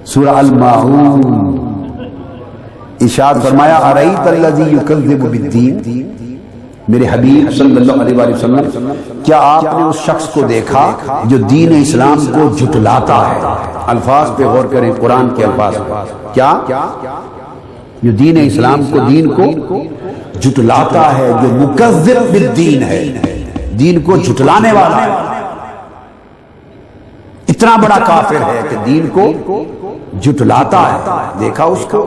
سورہ الماعون ارشاد فرمایا ارأیت الذی یکذب بالدین، میرے حبیب صلی اللہ علیہ وآلہ وسلم کیا آپ نے اس شخص کو دیکھا جو دین اسلام کو جھٹلاتا ہے؟ الفاظ پہ غور کریں، قرآن کے الفاظ پہ، کیا جو دین اسلام کو، دین کو جھٹلاتا ہے، جو مکذب بالدین ہے، دین کو جھٹلانے والا ہے، اتنا بڑا کافر ہے کہ دین کو جھٹلاتا ہے۔ دیکھا اس کو،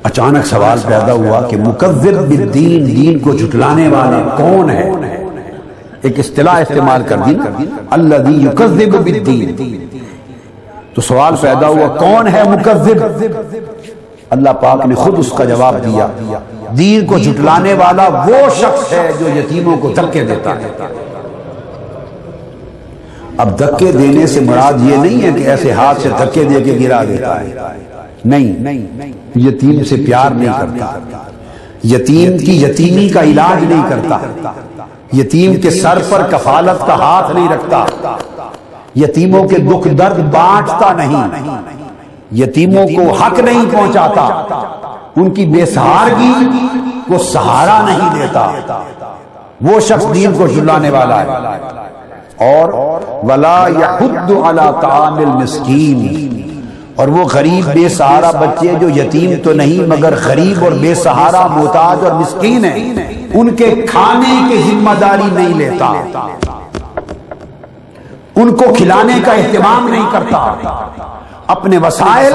اچانک سوال پیدا ہوا کہ مکذب بالدین، دین کو جھٹلانے والا کون ہے؟ ایک اصطلاح استعمال کر دی، الذی یکذب بالدین، تو سوال پیدا ہوا کون ہے مکذب؟ اللہ پاک نے خود اس کا جواب دیا، دین کو جھٹلانے والا وہ شخص ہے جو یتیموں کو دھکے دیتا ہے۔ اب دھکے دینے سے مراد یہ نہیں ہے کہ ایسے ہاتھ سے دھکے دے کے گرا دیتا ہے، نہیں، یتیم سے پیار نہیں کرتا، یتیم کی یتیمی کا علاج نہیں کرتا، یتیم کے سر پر کفالت کا ہاتھ نہیں رکھتا، یتیموں کے دکھ درد بانٹتا نہیں، یتیموں کو حق نہیں پہنچاتا، ان کی بے سہارگی کو سہارا نہیں دیتا، وہ شخص دین کو جھٹلانے والا ہے۔ اور ولا یحض علی طعام المسکین، اور وہ غریب بے سہارا بچے جو یتیم تو نہیں مگر غریب اور بے سہارا، محتاج اور مسکین ہیں، ان کے کھانے کی ذمہ داری نہیں لیتا، ان کو کھلانے کا اہتمام نہیں کرتا، اپنے وسائل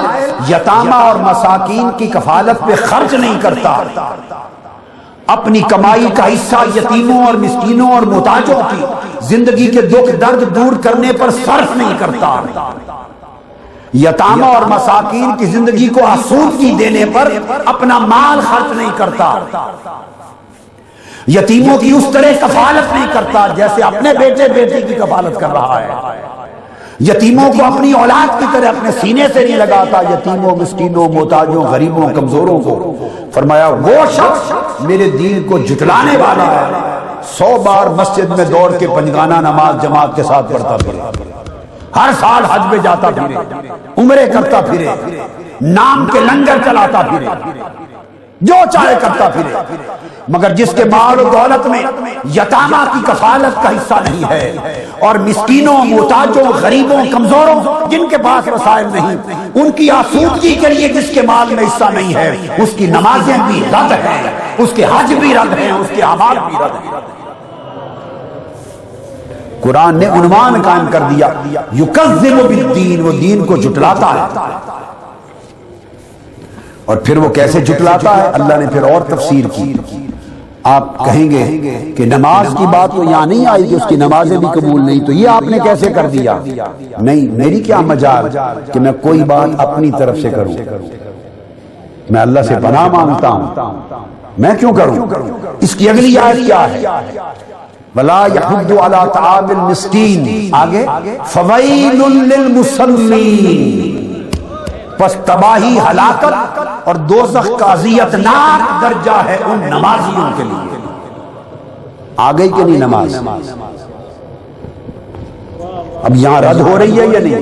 یتامہ اور مساکین کی کفالت پہ خرچ نہیں کرتا، اپنی کمائی کا حصہ یتیموں اور مسکینوں اور محتاجوں کی زندگی کے دکھ درد دور کرنے پر صرف نہیں کرتا، یتامہ اور مساکین کی زندگی کو آسودگی دینے پر اپنا مال خرچ نہیں کرتا، یتیموں کی اس طرح کفالت نہیں کرتا جیسے اپنے بیٹے بیٹی کی کفالت کر رہا ہے، یتیموں کو اپنی اولاد کی طرح اپنے سینے سے نہیں لگاتا، یتیموں، مسکینوں، محتاجوں، غریبوں، کمزوروں کو۔ فرمایا وہ شخص میرے دین کو جھٹلانے والا ہے، 100 بار مسجد میں دوڑ کے پنجگانہ نماز جماعت کے ساتھ پڑھتا پھرے، ہر سال حج میں جاتا پھرے، عمرے کرتا پھرے، نام کے لنگر چلاتا پھرے، جو چاہے کرتا پھرے، مگر جس کے مال و دولت میں یتامہ کی کفالت کا حصہ نہیں ہے، اور مسکینوں، محتاجوں، غریبوں، کمزوروں جن کے پاس وسائل نہیں، ان کی آسودگی کے لیے جس کے مال میں حصہ نہیں ہے، اس کی نمازیں بھی رد ہیں، اس کے حج بھی رد ہیں، اس کے اعمال بھی رد ہیں۔ قرآن نے عنوان قائم کر دیا، یکذب بالدین، وہ دین کو جھٹلاتا ہے۔ اور پھر وہ کیسے جھٹلاتا ہے؟ اللہ نے پھر اور تفسیر کی۔ آپ کہیں گے کہ نماز کی بات تو یہاں نہیں آئی کہ اس کی نمازیں بھی قبول نہیں، تو یہ آپ نے کیسے کر دیا؟ نہیں، میری کیا مجال کہ میں کوئی بات اپنی طرف سے کروں، میں اللہ سے پناہ مانگتا ہوں، میں کیوں کروں؟ اس کی اگلی آیت کیا ہے؟ وَلَا يَحُضُّ عَلَىٰ طَعَامِ الْمِسْكِينِ، آگے فَوَيْلٌ لِّلْمُصَلِّينَ، پس تباہی، ہلاکت اور دوزخ کا اذیتناک درجہ ہے ان نمازیوں کے لیے۔ آگئی کہ نہیں نماز؟ اب یہاں رد ہو رہی ہے یا نہیں؟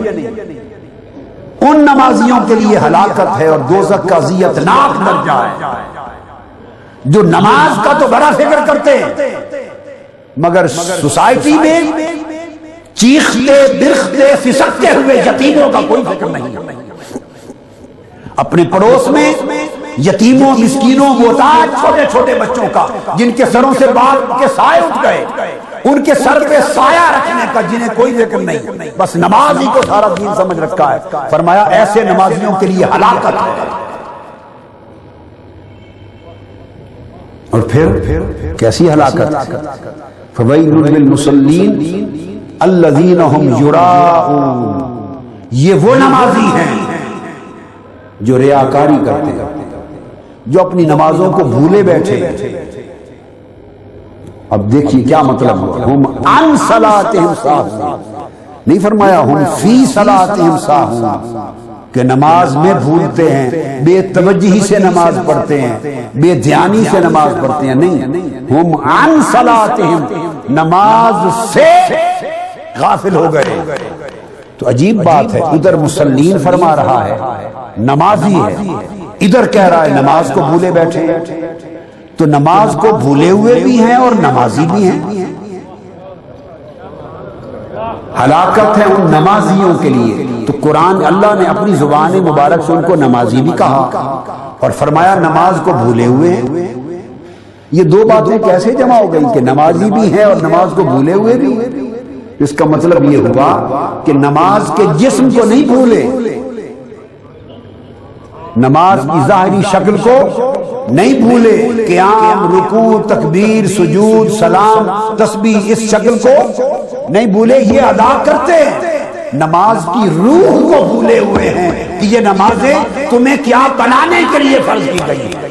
ان نمازیوں کے لیے ہلاکت ہے اور دوزخ کا اذیتناک درجہ ہے، جو نماز کا تو بڑا فکر کرتے ہیں مگر سوسائٹی میں چیختے برختے فسکتے ہوئے یتیموں کا کوئی فکر نہیں ہے، اپنے پڑوس میں یتیموں، مسکینوں، محتاج چھوٹے چھوٹے بچوں کا جن کے سروں سے بال کے سائے اٹھ گئے، ان کے سر پہ سایہ رکھنے کا جنہیں کوئی ذکر نہیں، بس نماز ہی کو سارا دین سمجھ رکھا ہے۔ فرمایا ایسے نمازیوں کے لیے ہلاکت ہے۔ اور پھر کیسی ہلاکت؟ فویل للمصلین الذین هم یراؤون، یہ وہ نمازی ہیں جو ریاکاری کرتے ہیں، جو اپنی نمازوں کو بھولے بیٹھے۔ اب دیکھیے کیا مطلب ہوا، ہم عن صلاتہم ساہون، نہیں فرمایا ہم فی صلاتہم ساہون، کہ نماز میں بھولتے ہیں، بے توجہی سے نماز پڑھتے ہیں، بے دھیانی سے نماز پڑھتے ہیں، نہیں، ہم عن صلاتہم، نماز سے غافل ہو گئے۔ تو عجیب بات ہے، ادھر مسلین فرما رہا ہے نمازی ہے، ادھر کہہ رہا ہے نماز کو بھولے بیٹھے ہیں۔ تو نماز کو بھولے ہوئے بھی ہیں اور نمازی بھی ہیں۔ ہلاکت ہے ان نمازیوں کے لیے۔ تو قرآن اللہ نے اپنی زبان مبارک سے ان کو نمازی بھی کہا اور فرمایا نماز کو بھولے ہوئے ہیں۔ یہ دو باتیں کیسے جمع ہو گئی کہ نمازی بھی ہیں اور نماز کو بھولے ہوئے بھی؟ اس کا مطلب یہ ہوا کہ نماز کے جسم کو نہیں بھولے، نماز کی ظاہری شکل کو نہیں بھولے، قیام، رکوع، تکبیر، سجود، سلام، تسبیح، اس شکل کو نہیں بھولے، یہ ادا کرتے ہیں۔ نماز کی روح کو بھولے ہوئے ہیں کہ یہ نمازیں تمہیں کیا بنانے کے لیے فرض کی گئی ہیں۔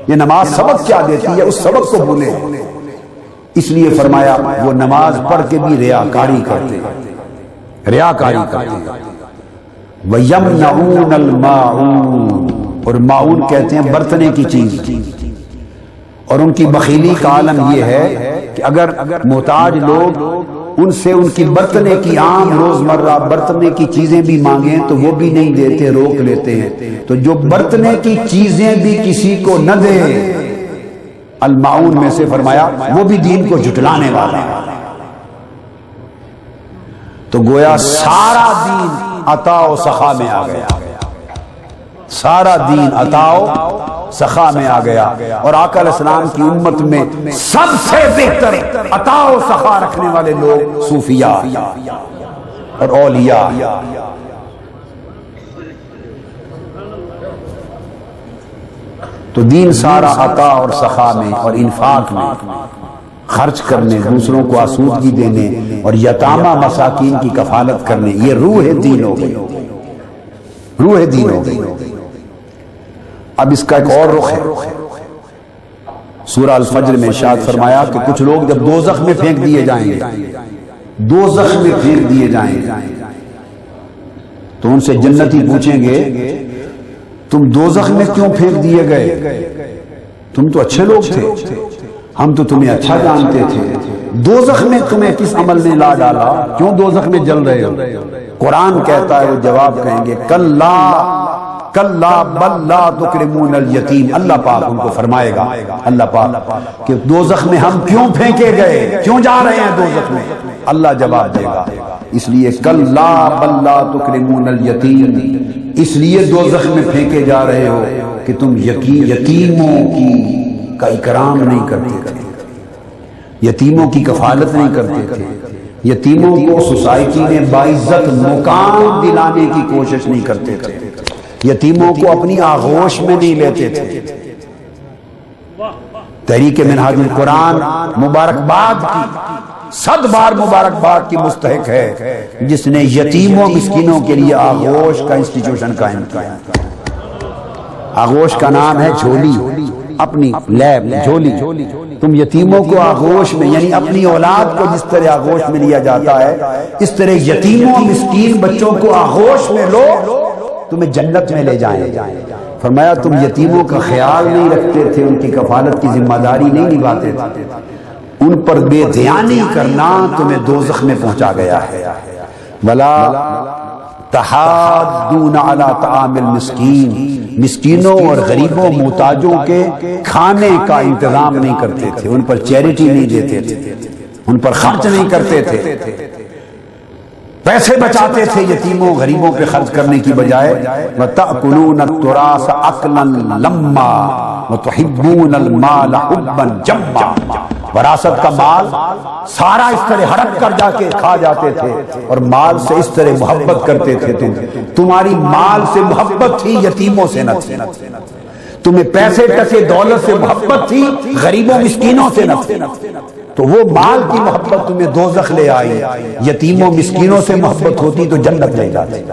یہ نماز سبق کیا دیتی ہے، اس سبق کو بھولے، اس لیے فرمایا وہ نماز پڑھ کے بھی ریاکاری کرتے ہیں، ریاکاری کرتے ہیں۔ وَيَمْنَعُونَ الْمَاعُونَ، اور معون کہتے ہیں برتنے کی چیز، اور ان کی بخیلی کا عالم یہ ہے کہ اگر محتاج لوگ ان سے ان کی برتنے کی عام روزمرہ برتنے کی چیزیں بھی مانگیں تو وہ بھی نہیں دیتے، روک لیتے ہیں۔ تو جو برتنے کی چیزیں بھی کسی کو نہ دے، المعون میں سے فرمایا وہ بھی دین کو جھٹلانے والا ہے۔ تو گویا سارا دین عطا و سخا میں آ گیا، سارا دین عطا و سخا میں آ گیا، اور آقا علیہ السلام کی امت میں سب سے بہتر عطا و سخا رکھنے والے لوگ صوفیاء اور اولیاء۔ تو دین سارا عطا اور سخا میں اور انفاق میں، خرچ کرنے، دوسروں کو آسودگی دینے اور یتامہ مساکین کی کفالت کرنے، یہ روح دین ہو گئی، روح دین ہو گئی۔ اب اس کا ایک اور رخ ہے، سورہ الفجر میں ارشاد فرمایا کہ کچھ لوگ جب دوزخ میں پھینک دیے جائیں گے، دوزخ میں پھینک دیے جائیں گے تو ان سے جنتی پوچھیں گے تم دوزخ میں کیوں پھینک دیے گئے؟ تم تو اچھے لوگ تھے، ہم تو تمہیں اچھا جانتے تھے، دوزخ میں تمہیں کس عمل نے لا ڈالا، کیوں دوزخ میں جل رہے ہو؟ قرآن کہتا ہے وہ جواب کہیں گے کلا کلا بل لا تکرمون الیتیم۔ اللہ پاک ان کو فرمائے گا، اللہ پاک کہ دوزخ میں ہم کیوں پھینکے گئے، کیوں جا رہے ہیں دوزخ میں؟ اللہ جواب دے گا، اس لیے کلا بل لا تکرمون الیتیم، اس لیے دوزخ میں پھینکے جا رہے ہو کہ تم یتیموں کی کا اکرام نہیں کرتے تھے، یتیموں کی کفالت نہیں کرتے تھے، یتیموں کو سوسائٹی میں باعزت مقام دلانے کی کوشش نہیں کرتے تھے، یتیموں کو اپنی آغوش میں نہیں لیتے تھے۔ تحریک منہاج القرآن مبارکباد کی، 100 بار مبارکباد کی مستحق ہے جس نے یتیموں مسکینوں کے لیے آغوش کا انسٹیٹیوشن قائم کیا۔ آغوش کا نام ہے جھولی، اپنی لیب جھولی۔ تم یتیموں کو آغوش میں، یعنی اپنی اولاد کو جس طرح آغوش میں لیا جاتا ہے، اس طرح یتیموں مسکین بچوں کو آغوش میں لو، تمہیں جنت میں لے جائیں۔ فرمایا تم یتیموں کا خیال نہیں رکھتے تھے، ان کی کفالت کی ذمہ داری نہیں نبھاتے تھے، ان پر بے دھیانی کرنا تمہیں دوزخ میں پہنچا گیا ہے۔ ولا تحاضون علی طعام المسکین، مسکینوں اور غریبوں محتاجوں کے کھانے کا انتظام نہیں کرتے تھے، ان پر چیریٹی نہیں دیتے تھے، ان پر خرچ نہیں کرتے تھے، پیسے بچاتے تھے یتیموں غریبوں پہ خرچ کرنے کی بجائے۔ وَتَأْكُلُونَ التُّرَاثَ أَكْلًا لَمًّا وَتُحِبُّونَ الْمَالَ حُبًّا جَمًّا، وراثت کا مال سارا اس طرح ہڑپ کر جا کے کھا جاتے تھے اور مال سے اس طرح محبت کرتے تھے۔ تمہاری مال سے محبت تھی، یتیموں سے نہ تھی۔ تمہیں پیسے ٹکے دولت سے محبت تھی، غریبوں مسکینوں سے نہ تھی۔ تو وہ مال کی محبت تمہیں دوزخ لے آئی، یتیموں مسکینوں سے محبت ہوتی تو جنت لے جاتے۔